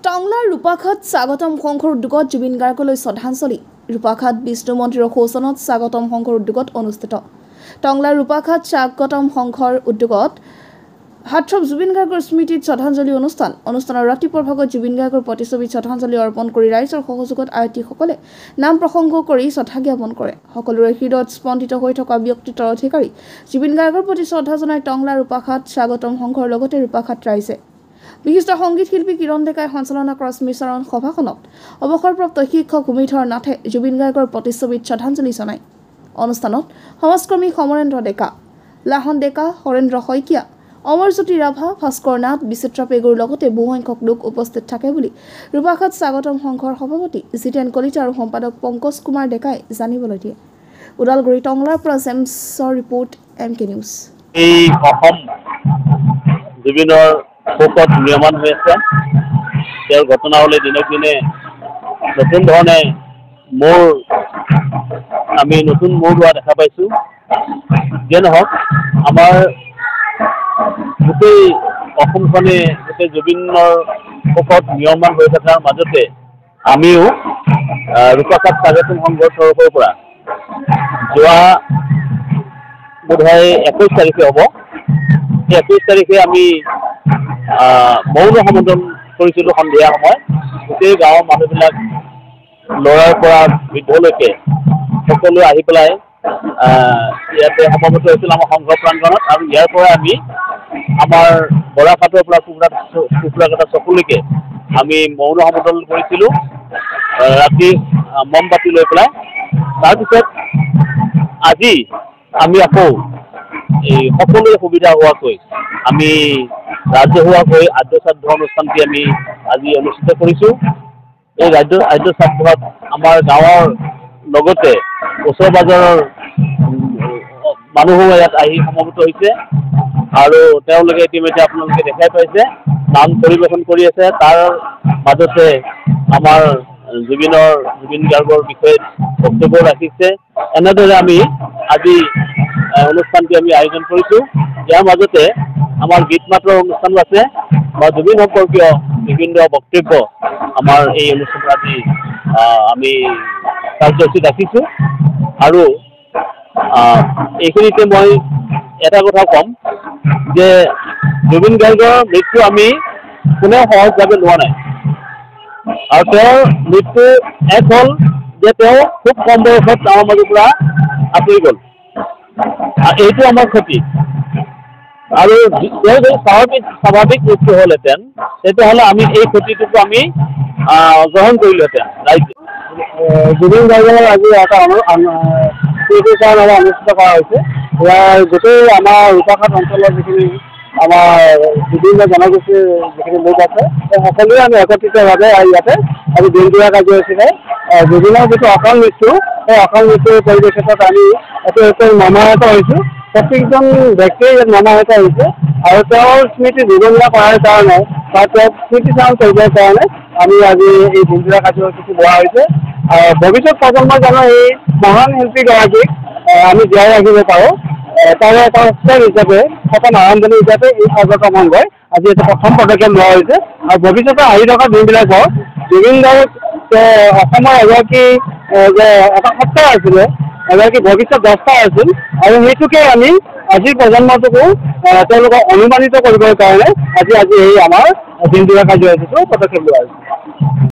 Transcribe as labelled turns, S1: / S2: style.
S1: টংলাৰ ৰূপাঘাট স্বাগতম সংঘৰ উদ্যোগত জুবিন গাৰ্গলৈ শ্ৰদ্ধাঞ্জলি। ৰূপাঘাট বিষ্ণু মন্দিৰৰ সৌজন্যত স্বাগতম সংঘৰ উদ্যোগত অনুষ্ঠিত। টংলাৰ ৰূপাঘাট স্বাগতম সংঘৰ উদ্যোগত হাৰ্থব জুবিন গাৰ্গৰ স্মৃতিত শ্ৰদ্ধাঞ্জলি অনুষ্ঠানৰ ৰাতিপুৱাৰ ভাগত জুবিন গাৰ্গৰ প্ৰতিচ্ছবিত শ্ৰদ্ধাঞ্জলি অৰ্পণ কৰি ৰাইজৰ সহযোগত আয়তীসকলে নাম প্ৰসংগ কৰি শ্ৰদ্ধা জ্ঞাপন কৰে। সকলোৰে হৃদয়ত স্পন্দিত হৈ থকা ব্যক্তিত্বৰ অধিকাৰী জুবিন গাৰ্গৰ প্ৰতি শ্ৰদ্ধা জনাই টংলা ৰূপাঘাট স্বাগতম সংঘৰ লগতে ৰূপাঘাট ৰাইজে। বিশিষ্ট সংগীত শিল্পী কিৰণ ডেকাই সঞ্চালনা কৰা স্মৃতিচাৰণ সভাখনত অৱসৰপ্ৰাপ্ত শিক্ষক ভূমিধৰ নাথে জুবিন গাৰ্গৰ প্ৰতিচ্ছবিত শ্ৰদ্ধাঞ্জলি জনায়। অনুষ্ঠানত সমাজকৰ্মী সমৰেন্দ্ৰ ডেকা, লাহন ডেকা, হৰেন্দ্ৰ শইকীয়া, অমৰজ্যোতি ৰাভা, ভাস্কৰ নাথ, বিচিত্ৰা পেগুৰ লগতে বহুসংখ্যক লোক উপস্থিত থাকে বুলি ৰূপাঘাট স্বাগতম সংঘৰ সভাপতি জিতেন কলিতা আৰু সম্পাদক পংকজ কুমাৰ ডেকাই জানিবলৈ দিয়ে। ওদালগুৰি টংলাৰ পৰা জেমছৰ ৰিপৰ্ট MK নিউজ।
S2: এই অসম জুবিনৰ শোকত নিয়মান হৈ আছে। তেওঁৰ ঘটনাৱলী দিনক দিনে নতুন ধৰণে আমি নতুন মূৰ লোৱা দেখা পাইছোঁ। যিয়ে নহওক আমাৰ গোটেই অসমখনে গোটেই জুবিনৰ শোকত নিয়মান হৈ থকাৰ মাজতে আমিও ৰূপাঘাট স্বাগতম সংঘৰ তৰফৰ পৰা যোৱা বোধহয় 21 তাৰিখে হ'ব। সেই 21 তাৰিখে আমি মৌন সম্বোধন কৰিছিলোঁ সন্ধিয়া সময়ত। গোটেই গাঁৱৰ মানুহবিলাক ল'ৰাৰ পৰা বৃদ্ধলৈকে সকলো আহি পেলাই ইয়াতে সমবেত হৈছিল আমাৰ সংঘ প্ৰাংগণত। আৰু ইয়াৰ পৰা আমি আমাৰ বৰাঘাটৰ পৰা কুকুৰাঘাটা চকুলৈকে আমি মৌন সম্বোধন কৰিছিলোঁ ৰাতি মমবাতি লৈ পেলাই। তাৰপিছত আজি আমি আকৌ এই সকলোৰে সুবিধা হোৱাকৈ আমি ৰাজহুৱাকৈ আদ্য শ্ৰাদ্ধ অনুষ্ঠানটি আমি আজি অনুষ্ঠিত কৰিছোঁ। এই আদ্য শ্ৰাদ্ধত আমাৰ গাঁৱৰ লগতে ওচৰ পাজৰৰ মানুহো ইয়াত আহি সমবেত হৈছে আৰু তেওঁলোকে ইতিমধ্যে আপোনালোকে দেখাই পাইছে নাম পৰিৱেশন কৰি আছে। তাৰ মাজতে আমাৰ জুবিন গাৰ্গৰ বিষয়ে বক্তব্য ৰাখিছে। এনেদৰে আমি আজি অনুষ্ঠানটি আমি আয়োজন কৰিছোঁ। ইয়াৰ মাজতে আমাৰ গীত মাতৰ অনুষ্ঠানো আছে বা জুবিন সম্পৰ্কীয় বিভিন্ন বক্তব্য আমাৰ এই অনুষ্ঠানত আজি আমি কাৰ্যসূচী ৰাখিছোঁ। আৰু এইখিনিতে মই এটা কথা ক'ম যে জুবিন গাৰ্গৰ মৃত্যু আমি কোনেও সহজভাৱে লোৱা নাই। আৰু তেওঁৰ মৃত্যু এক হ'ল যে তেওঁ খুব কম বয়সত আমাৰ মাজৰ পৰা আঁতৰি গ'ল। এইটো আমাৰ ক্ষতি। আৰু তেওঁ যদি স্বাভাৱিক মৃত্যু হ'লহেঁতেন তেতিয়াহ'লে আমি এই ক্ষতিটোকো আমি গ্ৰহণ কৰিলোহেঁতেন ৰাইজে। জুবিন গাৰ্গৰ আজি এটা স্মৃতিচাৰণ অনুষ্ঠিত কৰা হৈছে। ইয়াৰ গোটেই আমাৰ ৰূপাঘাট অঞ্চলৰ যিখিনি আমাৰ বিভিন্ন জনগোষ্ঠীৰ যিখিনি লোক আছে সেই সকলোৱে আমি একত্ৰিতভাৱে ইয়াতে আজি দিনটোৱা কাৰ্যসূচীৰে জুবিনৰ যিটো অকাল মৃত্যু সেই অকাল মৃত্যুৰ পৰিৱেশত আমি একে মৰ্মাহত হৈছোঁ। প্ৰত্যেকজন ব্যক্তিয়ে ইয়াত মৰ্মাহত হৈছে আৰু তেওঁৰ স্মৃতি জীৱনীয়া কৰাৰ কাৰণে বা তেওঁক স্মৃতিচাৰণ কৰিবৰ কাৰণে আমি আজি এই দিনটোৱা কাৰ্যসূচী লোৱা হৈছে। ভৱিষ্যত প্ৰজন্মৰ জানো এই মহান শিল্পীগৰাকীক আমি জীয়াই ৰাখিব পাৰোঁ তাৰে এটা ষ্টেপ হিচাপে এটা আৰম্ভণি হিচাপে এই স্বাগতম সংঘই আজি এটা প্ৰথম পদক্ষেপ লোৱা হৈছে। আৰু ভৱিষ্যতে আহি থকা দিনবিলাকত জুবিন গাৰ্গ অসমৰ এগৰাকী যে এটা সত্তা আছিলে, এগৰাকী ভৱিষ্যত দ্ৰষ্টা আছিল আৰু সেইটোকে আমি আজিৰ প্ৰজন্মটোকো তেওঁলোকক অনুমানিত কৰিবৰ কাৰণে আজি এই আমাৰ দিনটোৱা কাৰ্যসূচীটো পদক্ষেপ লোৱা হৈছে।